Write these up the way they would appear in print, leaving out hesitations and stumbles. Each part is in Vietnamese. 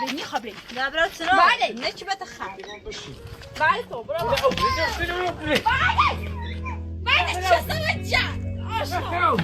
میخوابیم نه برو چرا؟ بله نکبت خر بله تو برو بله چه سمجه آشنا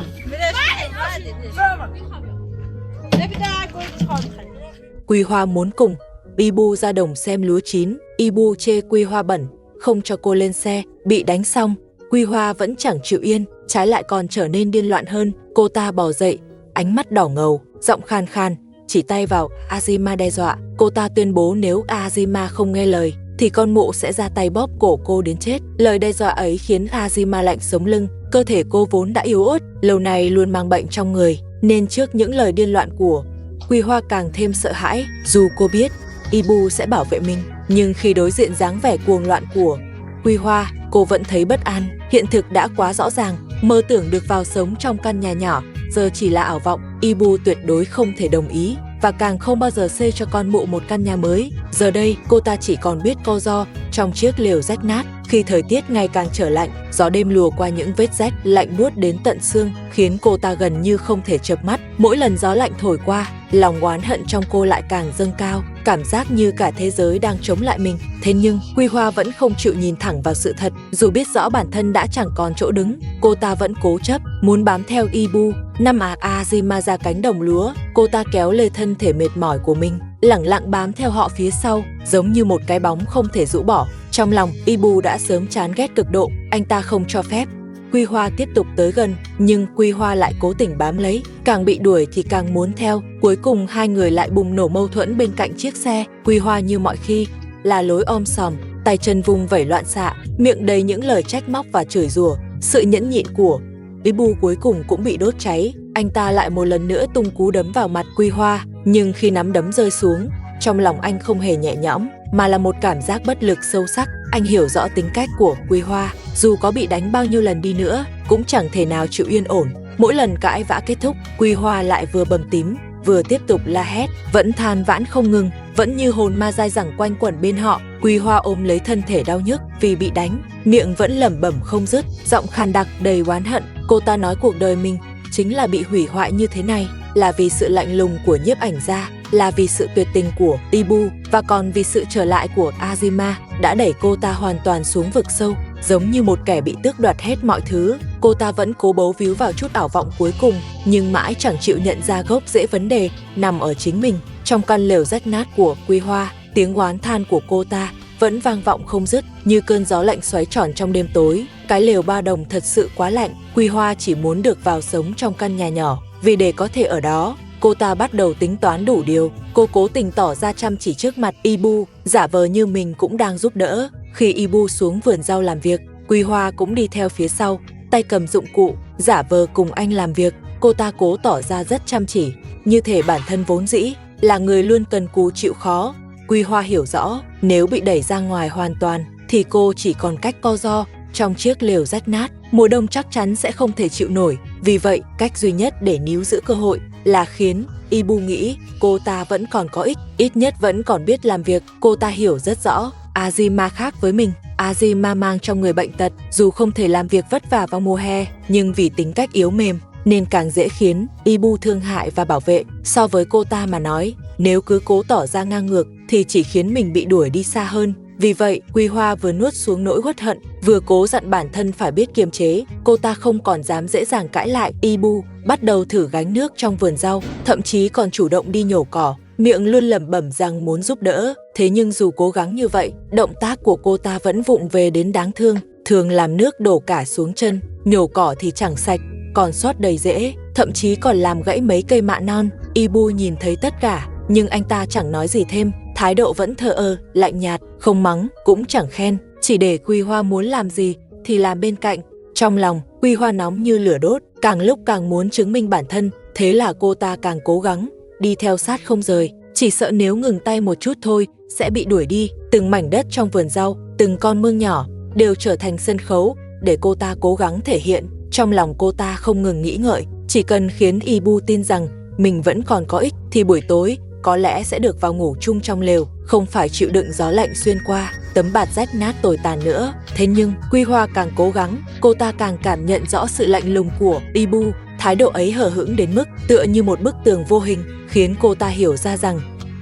Quy Hoa muốn cùng Ibu ra đồng xem lúa chín. Ibu chê Quy Hoa bẩn, không cho cô lên xe. Bị đánh xong, Quy Hoa vẫn chẳng chịu yên, trái lại còn trở nên điên loạn hơn. Cô ta bò dậy, ánh mắt đỏ ngầu, giọng khan khan, chỉ tay vào Azima đe dọa. Cô ta tuyên bố nếu Azima không nghe lời thì con mụ sẽ ra tay bóp cổ cô đến chết. Lời đe dọa ấy khiến Azima lạnh sống lưng. Cơ thể cô vốn đã yếu ớt, lâu nay luôn mang bệnh trong người, nên trước những lời điên loạn của Quy Hoa càng thêm sợ hãi. Dù cô biết Ibu sẽ bảo vệ mình, nhưng khi đối diện dáng vẻ cuồng loạn của Quy Hoa, cô vẫn thấy bất an. Hiện thực đã quá rõ ràng, mơ tưởng được vào sống trong căn nhà nhỏ giờ chỉ là ảo vọng. Ibu tuyệt đối không thể đồng ý, và càng không bao giờ xây cho con mụ một căn nhà mới. Giờ đây, cô ta chỉ còn biết co ro trong chiếc lều rách nát. Khi thời tiết ngày càng trở lạnh, gió đêm lùa qua những vết rách lạnh buốt đến tận xương, khiến cô ta gần như không thể chợp mắt. Mỗi lần gió lạnh thổi qua, lòng oán hận trong cô lại càng dâng cao, cảm giác như cả thế giới đang chống lại mình. Thế nhưng, Quy Hoa vẫn không chịu nhìn thẳng vào sự thật. Dù biết rõ bản thân đã chẳng còn chỗ đứng, cô ta vẫn cố chấp, muốn bám theo Ibu. Năm Azima ra cánh đồng lúa, cô ta kéo lê thân thể mệt mỏi của mình, lẳng lặng bám theo họ phía sau, giống như một cái bóng không thể rũ bỏ. Trong lòng, Ibu đã sớm chán ghét cực độ, anh ta không cho phép Quy Hoa tiếp tục tới gần, nhưng Quy Hoa lại cố tình bám lấy, càng bị đuổi thì càng muốn theo. Cuối cùng hai người lại bùng nổ mâu thuẫn bên cạnh chiếc xe. Quy Hoa như mọi khi là lối om sòm, tay chân vung vẩy loạn xạ, miệng đầy những lời trách móc và chửi rủa. Sự nhẫn nhịn của Ibu cuối cùng cũng bị đốt cháy. Anh ta lại một lần nữa tung cú đấm vào mặt Quy Hoa, nhưng khi nắm đấm rơi xuống, trong lòng anh không hề nhẹ nhõm, mà là một cảm giác bất lực sâu sắc. Anh hiểu rõ tính cách của Quy Hoa, dù có bị đánh bao nhiêu lần đi nữa, cũng chẳng thể nào chịu yên ổn. Mỗi lần cãi vã kết thúc, Quy Hoa lại vừa bầm tím, vừa tiếp tục la hét, vẫn than vãn không ngừng, vẫn như hồn ma dai dẳng quanh quẩn bên họ. Quy Hoa ôm lấy thân thể đau nhức vì bị đánh, miệng vẫn lẩm bẩm không dứt, giọng khàn đặc đầy oán hận. Cô ta nói cuộc đời mình chính là bị hủy hoại như thế này, là vì sự lạnh lùng của nhiếp ảnh gia, là vì sự tuyệt tình của Ibu, và còn vì sự trở lại của Azima đã đẩy cô ta hoàn toàn xuống vực sâu. Giống như một kẻ bị tước đoạt hết mọi thứ, cô ta vẫn cố bấu víu vào chút ảo vọng cuối cùng, nhưng mãi chẳng chịu nhận ra gốc rễ vấn đề nằm ở chính mình. Trong căn lều rách nát của Quy Hoa, tiếng oán than của cô ta vẫn vang vọng không dứt, như cơn gió lạnh xoáy tròn trong đêm tối. Cái lều 3 đồng thật sự quá lạnh. Quy Hoa chỉ muốn được vào sống trong căn nhà nhỏ, vì để có thể ở đó, cô ta bắt đầu tính toán đủ điều. Cô cố tình tỏ ra chăm chỉ trước mặt Ibu, giả vờ như mình cũng đang giúp đỡ. Khi Ibu xuống vườn rau làm việc, Quy Hoa cũng đi theo phía sau, tay cầm dụng cụ, giả vờ cùng anh làm việc. Cô ta cố tỏ ra rất chăm chỉ, như thể bản thân vốn dĩ là người luôn cần cù chịu khó. Quy Hoa hiểu rõ, nếu bị đẩy ra ngoài hoàn toàn thì cô chỉ còn cách co ro trong chiếc lều rách nát. Mùa đông chắc chắn sẽ không thể chịu nổi. Vì vậy, cách duy nhất để níu giữ cơ hội là khiến Ibu nghĩ cô ta vẫn còn có ít nhất vẫn còn biết làm việc. Cô ta hiểu rất rõ, Azima khác với mình. Azima mang trong người bệnh tật, dù không thể làm việc vất vả vào mùa hè, nhưng vì tính cách yếu mềm nên càng dễ khiến Ibu thương hại và bảo vệ. So với cô ta mà nói, nếu cứ cố tỏ ra ngang ngược thì chỉ khiến mình bị đuổi đi xa hơn. Vì vậy, Quy Hoa vừa nuốt xuống nỗi uất hận, vừa cố dặn bản thân phải biết kiềm chế. Cô ta không còn dám dễ dàng cãi lại Ibu, bắt đầu thử gánh nước trong vườn rau, thậm chí còn chủ động đi nhổ cỏ, miệng luôn lẩm bẩm rằng muốn giúp đỡ. Thế nhưng dù cố gắng như vậy, động tác của cô ta vẫn vụng về đến đáng thương, thường làm nước đổ cả xuống chân, nhổ cỏ thì chẳng sạch, còn sót đầy rễ, thậm chí còn làm gãy mấy cây mạ non. Ibu nhìn thấy tất cả, nhưng anh ta chẳng nói gì thêm, thái độ vẫn thờ ơ, lạnh nhạt, không mắng, cũng chẳng khen, chỉ để Quy Hoa muốn làm gì thì làm bên cạnh. Trong lòng, Quy Hoa nóng như lửa đốt, càng lúc càng muốn chứng minh bản thân, thế là cô ta càng cố gắng đi theo sát không rời, chỉ sợ nếu ngừng tay một chút thôi sẽ bị đuổi đi. Từng mảnh đất trong vườn rau, từng con mương nhỏ đều trở thành sân khấu để cô ta cố gắng thể hiện. Trong lòng cô ta không ngừng nghĩ ngợi, chỉ cần khiến Ibu tin rằng mình vẫn còn có ích thì buổi tối có lẽ sẽ được vào ngủ chung trong lều, không phải chịu đựng gió lạnh xuyên qua tấm bạt rách nát tồi tàn nữa. Thế nhưng Quy Hoa càng cố gắng, cô ta càng cảm nhận rõ sự lạnh lùng của Ibu. Thái độ ấy hờ hững đến mức tựa như một bức tường vô hình, khiến cô ta hiểu ra rằng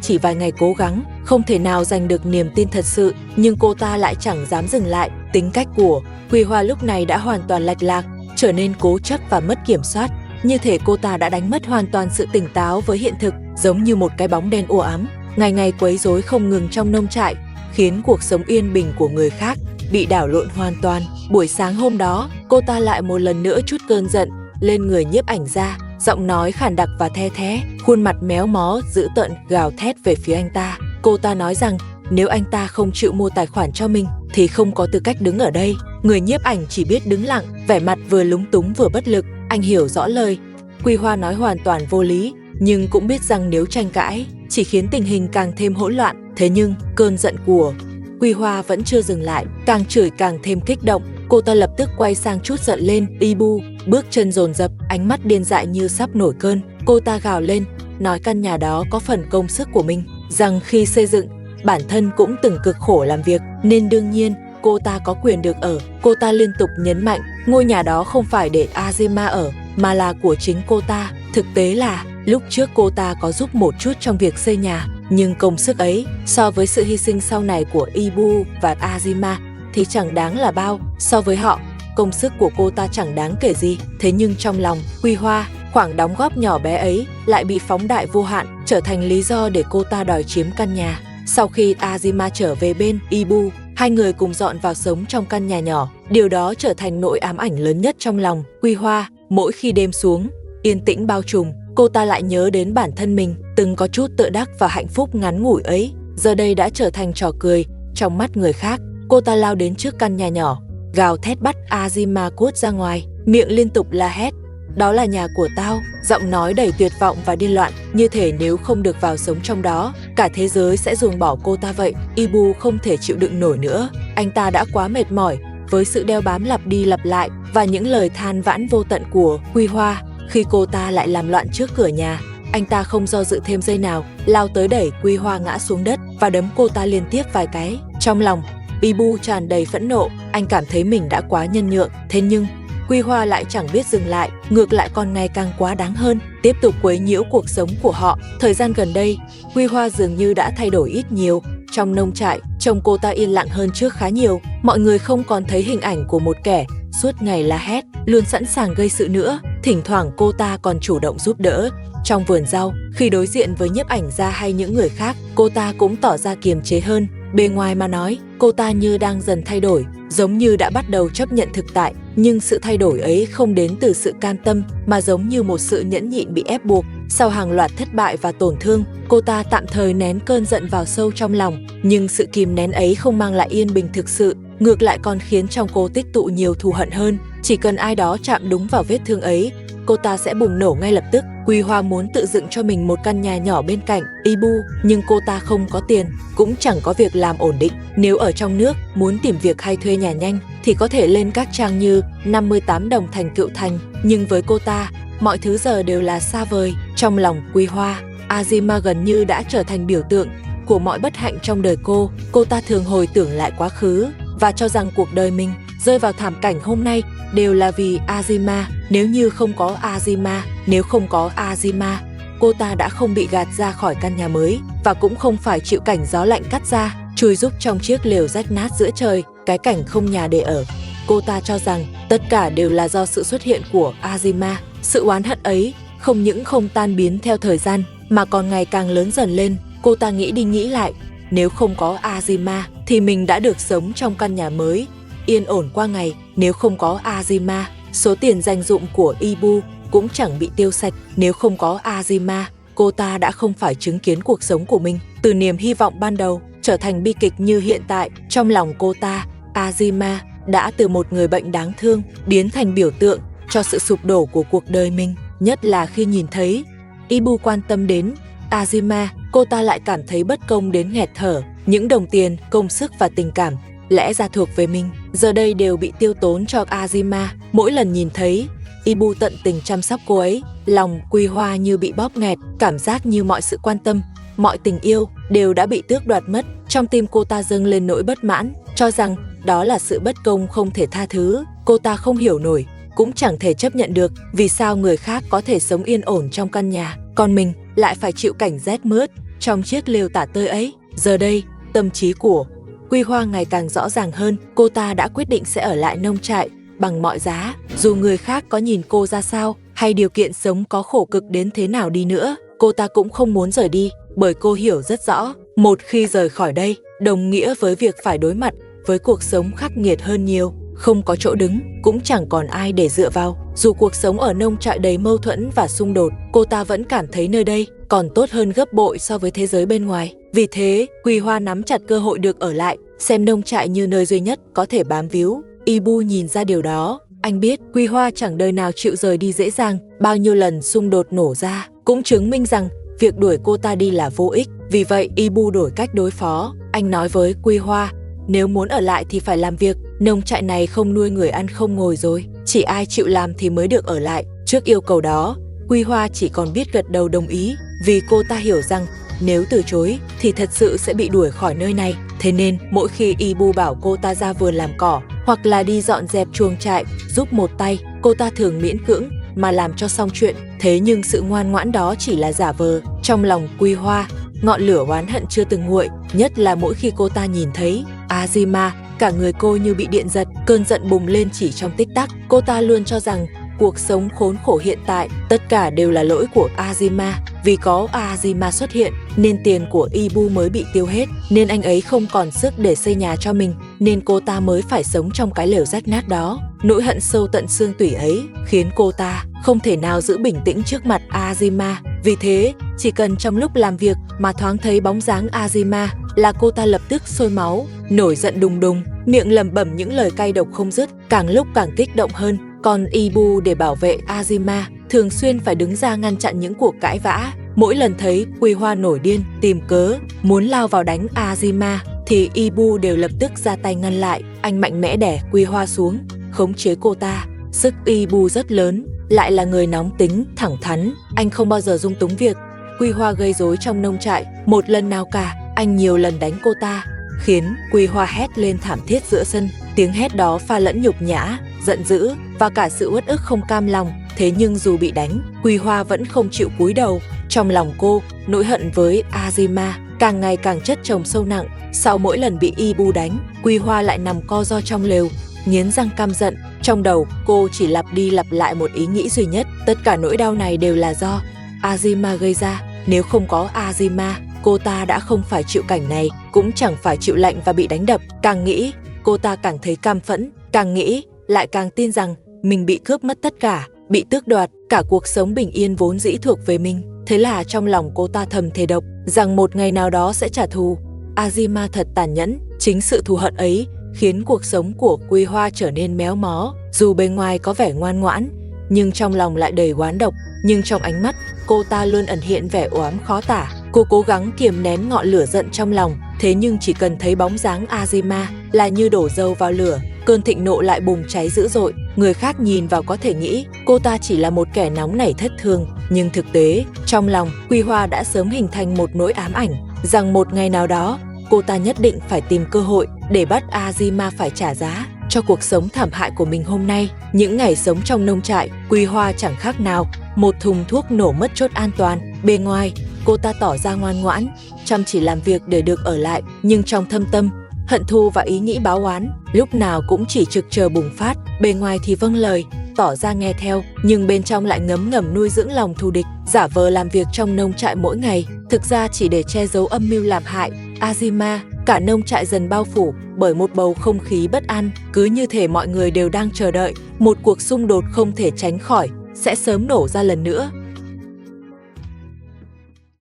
chỉ vài ngày cố gắng, không thể nào giành được niềm tin thật sự, nhưng cô ta lại chẳng dám dừng lại. Tính cách của Quy Hoa lúc này đã hoàn toàn lệch lạc, trở nên cố chấp và mất kiểm soát. Như thể cô ta đã đánh mất hoàn toàn sự tỉnh táo với hiện thực, giống như một cái bóng đen u ám, ngày ngày quấy rối không ngừng trong nông trại, khiến cuộc sống yên bình của người khác bị đảo lộn hoàn toàn. Buổi sáng hôm đó, cô ta lại một lần nữa trút cơn giận lên người Nhiếp Ảnh Gia, giọng nói khàn đặc và the thé, khuôn mặt méo mó dữ tợn gào thét về phía anh ta. Cô ta nói rằng nếu anh ta không chịu mua tài khoản cho mình thì không có tư cách đứng ở đây. Người nhiếp ảnh chỉ biết đứng lặng, vẻ mặt vừa lúng túng vừa bất lực. Anh hiểu rõ lời Quy Hoa nói hoàn toàn vô lý, nhưng cũng biết rằng nếu tranh cãi chỉ khiến tình hình càng thêm hỗn loạn. Thế nhưng cơn giận của Quy Hoa vẫn chưa dừng lại, càng chửi càng thêm kích động. Cô ta lập tức quay sang trút giận lên Ibu, bước chân dồn dập, ánh mắt điên dại như sắp nổi cơn. Cô ta gào lên, nói căn nhà đó có phần công sức của mình, rằng khi xây dựng, bản thân cũng từng cực khổ làm việc, nên đương nhiên cô ta có quyền được ở. Cô ta liên tục nhấn mạnh, ngôi nhà đó không phải để Azima ở, mà là của chính cô ta. Thực tế là, lúc trước cô ta có giúp một chút trong việc xây nhà, nhưng công sức ấy, so với sự hy sinh sau này của Ibu và Azima, thì chẳng đáng là bao. So với họ, công sức của cô ta chẳng đáng kể gì. Thế nhưng trong lòng Quy Hoa, khoản đóng góp nhỏ bé ấy lại bị phóng đại vô hạn, trở thành lý do để cô ta đòi chiếm căn nhà. Sau khi Azima trở về bên Ibu, hai người cùng dọn vào sống trong căn nhà nhỏ. Điều đó trở thành nỗi ám ảnh lớn nhất trong lòng Quy Hoa. Mỗi khi đêm xuống, yên tĩnh bao trùm, cô ta lại nhớ đến bản thân mình từng có chút tự đắc và hạnh phúc ngắn ngủi ấy, giờ đây đã trở thành trò cười trong mắt người khác. Cô ta lao đến trước căn nhà nhỏ, gào thét bắt Azima cút ra ngoài, miệng liên tục la hét, đó là nhà của tao, giọng nói đầy tuyệt vọng và điên loạn, như thể nếu không được vào sống trong đó, cả thế giới sẽ ruồng bỏ cô ta vậy. Ibu không thể chịu đựng nổi nữa, anh ta đã quá mệt mỏi với sự đeo bám lặp đi lặp lại và những lời than vãn vô tận của Quy Hoa. Khi cô ta lại làm loạn trước cửa nhà, anh ta không do dự thêm giây nào, lao tới đẩy Quy Hoa ngã xuống đất và đấm cô ta liên tiếp vài cái. Trong lòng Ibu tràn đầy phẫn nộ, anh cảm thấy mình đã quá nhân nhượng. Thế nhưng Quy Hoa lại chẳng biết dừng lại, ngược lại còn ngày càng quá đáng hơn, tiếp tục quấy nhiễu cuộc sống của họ. Thời gian gần đây, Quy Hoa dường như đã thay đổi ít nhiều. Trong nông trại, trông cô ta yên lặng hơn trước khá nhiều. Mọi người không còn thấy hình ảnh của một kẻ suốt ngày la hét, luôn sẵn sàng gây sự nữa. Thỉnh thoảng cô ta còn chủ động giúp đỡ. Trong vườn rau, khi đối diện với nhiếp ảnh gia hay những người khác, cô ta cũng tỏ ra kiềm chế hơn. Bề ngoài mà nói, cô ta như đang dần thay đổi, giống như đã bắt đầu chấp nhận thực tại. Nhưng sự thay đổi ấy không đến từ sự cam tâm, mà giống như một sự nhẫn nhịn bị ép buộc. Sau hàng loạt thất bại và tổn thương, cô ta tạm thời nén cơn giận vào sâu trong lòng. Nhưng sự kìm nén ấy không mang lại yên bình thực sự, ngược lại còn khiến trong cô tích tụ nhiều thù hận hơn. Chỉ cần ai đó chạm đúng vào vết thương ấy, cô ta sẽ bùng nổ ngay lập tức. Quy Hoa muốn tự dựng cho mình một căn nhà nhỏ bên cạnh Ibu, nhưng cô ta không có tiền, cũng chẳng có việc làm ổn định. Nếu ở trong nước, muốn tìm việc hay thuê nhà nhanh thì có thể lên các trang như 58 đồng thành Cựu Thành, nhưng với cô ta, mọi thứ giờ đều là xa vời. Trong lòng Quy Hoa, Azima gần như đã trở thành biểu tượng của mọi bất hạnh trong đời cô. Cô ta thường hồi tưởng lại quá khứ và cho rằng cuộc đời mình rơi vào thảm cảnh hôm nay đều là vì Azima. Nếu như không có Azima, nếu không có Azima, cô ta đã không bị gạt ra khỏi căn nhà mới và cũng không phải chịu cảnh gió lạnh cắt da, chui rúc trong chiếc lều rách nát giữa trời, cái cảnh không nhà để ở. Cô ta cho rằng tất cả đều là do sự xuất hiện của Azima. Sự oán hận ấy không những không tan biến theo thời gian mà còn ngày càng lớn dần lên. Cô ta nghĩ đi nghĩ lại, nếu không có Azima thì mình đã được sống trong căn nhà mới yên ổn qua ngày. Nếu không có Azima, số tiền dành dụm của Ibu cũng chẳng bị tiêu sạch. Nếu không có Azima, cô ta đã không phải chứng kiến cuộc sống của mình từ niềm hy vọng ban đầu trở thành bi kịch như hiện tại. Trong lòng cô ta, Azima đã từ một người bệnh đáng thương biến thành biểu tượng cho sự sụp đổ của cuộc đời mình. Nhất là khi nhìn thấy Ibu quan tâm đến Azima, cô ta lại cảm thấy bất công đến nghẹt thở. Những đồng tiền, công sức và tình cảm lẽ ra thuộc về mình, giờ đây đều bị tiêu tốn cho Azima. Mỗi lần nhìn thấy Ibu tận tình chăm sóc cô ấy, lòng Quy Hoa như bị bóp nghẹt, cảm giác như mọi sự quan tâm, mọi tình yêu đều đã bị tước đoạt mất. Trong tim cô ta dâng lên nỗi bất mãn, cho rằng đó là sự bất công không thể tha thứ. Cô ta không hiểu nổi, cũng chẳng thể chấp nhận được vì sao người khác có thể sống yên ổn trong căn nhà, còn mình lại phải chịu cảnh rét mướt, trong chiếc lều tả tơi ấy. Giờ đây, tâm trí của Quy Hoa ngày càng rõ ràng hơn, cô ta đã quyết định sẽ ở lại nông trại bằng mọi giá, dù người khác có nhìn cô ra sao hay điều kiện sống có khổ cực đến thế nào đi nữa, cô ta cũng không muốn rời đi, bởi cô hiểu rất rõ, một khi rời khỏi đây, đồng nghĩa với việc phải đối mặt với cuộc sống khắc nghiệt hơn nhiều, không có chỗ đứng, cũng chẳng còn ai để dựa vào. Dù cuộc sống ở nông trại đầy mâu thuẫn và xung đột, cô ta vẫn cảm thấy nơi đây còn tốt hơn gấp bội so với thế giới bên ngoài. Vì thế, Quy Hoa nắm chặt cơ hội được ở lại, xem nông trại như nơi duy nhất có thể bám víu. Ibu nhìn ra điều đó, anh biết Quy Hoa chẳng đời nào chịu rời đi dễ dàng, bao nhiêu lần xung đột nổ ra, cũng chứng minh rằng việc đuổi cô ta đi là vô ích. Vì vậy, Ibu đổi cách đối phó. Anh nói với Quy Hoa, nếu muốn ở lại thì phải làm việc, nông trại này không nuôi người ăn không ngồi rồi, chỉ ai chịu làm thì mới được ở lại. Trước yêu cầu đó, Quy Hoa chỉ còn biết gật đầu đồng ý, vì cô ta hiểu rằng nếu từ chối thì thật sự sẽ bị đuổi khỏi nơi này. Thế nên mỗi khi Ibu bảo cô ta ra vườn làm cỏ hoặc là đi dọn dẹp chuồng trại giúp một tay, cô ta thường miễn cưỡng mà làm cho xong chuyện. Thế nhưng sự ngoan ngoãn đó chỉ là giả vờ. Trong lòng Quy Hoa, ngọn lửa oán hận chưa từng nguội, nhất là mỗi khi cô ta nhìn thấy Azima, cả người cô như bị điện giật, cơn giận bùng lên chỉ trong tích tắc. Cô ta luôn cho rằng cuộc sống khốn khổ hiện tại tất cả đều là lỗi của Azima. Vì có Azima xuất hiện nên tiền của Ibu mới bị tiêu hết, nên anh ấy không còn sức để xây nhà cho mình, nên cô ta mới phải sống trong cái lều rách nát đó. Nỗi hận sâu tận xương tủy ấy khiến cô ta không thể nào giữ bình tĩnh trước mặt Azima. Vì thế, chỉ cần trong lúc làm việc mà thoáng thấy bóng dáng Azima là cô ta lập tức sôi máu, nổi giận đùng đùng, miệng lẩm bẩm những lời cay độc không dứt, càng lúc càng kích động hơn. Còn Ibu để bảo vệ Azima thường xuyên phải đứng ra ngăn chặn những cuộc cãi vã. Mỗi lần thấy Quy Hoa nổi điên, tìm cớ muốn lao vào đánh Azima thì Ibu đều lập tức ra tay ngăn lại. Anh mạnh mẽ đè Quy Hoa xuống, khống chế cô ta. Sức Ibu rất lớn, lại là người nóng tính, thẳng thắn. Anh không bao giờ dung túng việc Quy Hoa gây rối trong nông trại một lần nào cả. Anh nhiều lần đánh cô ta, khiến Quy Hoa hét lên thảm thiết giữa sân. Tiếng hét đó pha lẫn nhục nhã, giận dữ và cả sự uất ức không cam lòng. Thế nhưng dù bị đánh, Quy Hoa vẫn không chịu cúi đầu. Trong lòng cô, nỗi hận với Azima càng ngày càng chất chồng sâu nặng. Sau mỗi lần bị Ibu đánh, Quy Hoa lại nằm co ro trong lều, nghiến răng căm giận. Trong đầu, cô chỉ lặp đi lặp lại một ý nghĩ duy nhất: tất cả nỗi đau này đều là do Azima gây ra. Nếu không có Azima, cô ta đã không phải chịu cảnh này, cũng chẳng phải chịu lạnh và bị đánh đập. Càng nghĩ, cô ta càng thấy cam phẫn, càng nghĩ, lại càng tin rằng mình bị cướp mất tất cả, bị tước đoạt cả cuộc sống bình yên vốn dĩ thuộc về mình. Thế là trong lòng cô ta thầm thề độc rằng một ngày nào đó sẽ trả thù. Azima thật tàn nhẫn, chính sự thù hận ấy khiến cuộc sống của Quy Hoa trở nên méo mó. Dù bề ngoài có vẻ ngoan ngoãn, nhưng trong lòng lại đầy oán độc. Nhưng trong ánh mắt, cô ta luôn ẩn hiện vẻ u ám khó tả. Cô cố gắng kiềm nén ngọn lửa giận trong lòng, thế nhưng chỉ cần thấy bóng dáng Azima là như đổ dầu vào lửa, cơn thịnh nộ lại bùng cháy dữ dội. Người khác nhìn vào có thể nghĩ cô ta chỉ là một kẻ nóng nảy thất thường, nhưng thực tế, trong lòng Quy Hoa đã sớm hình thành một nỗi ám ảnh rằng một ngày nào đó cô ta nhất định phải tìm cơ hội để bắt Azima phải trả giá cho cuộc sống thảm hại của mình hôm nay. Những ngày sống trong nông trại, Quy Hoa chẳng khác nào một thùng thuốc nổ mất chốt an toàn. Bề ngoài, cô ta tỏ ra ngoan ngoãn, chăm chỉ làm việc để được ở lại, nhưng trong thâm tâm, hận thù và ý nghĩ báo oán lúc nào cũng chỉ trực chờ bùng phát. Bề ngoài thì vâng lời, tỏ ra nghe theo, nhưng bên trong lại ngấm ngầm nuôi dưỡng lòng thù địch, giả vờ làm việc trong nông trại mỗi ngày, thực ra chỉ để che giấu âm mưu làm hại Azima. Cả nông trại dần bao phủ bởi một bầu không khí bất an, cứ như thể mọi người đều đang chờ đợi một cuộc xung đột không thể tránh khỏi sẽ sớm nổ ra lần nữa.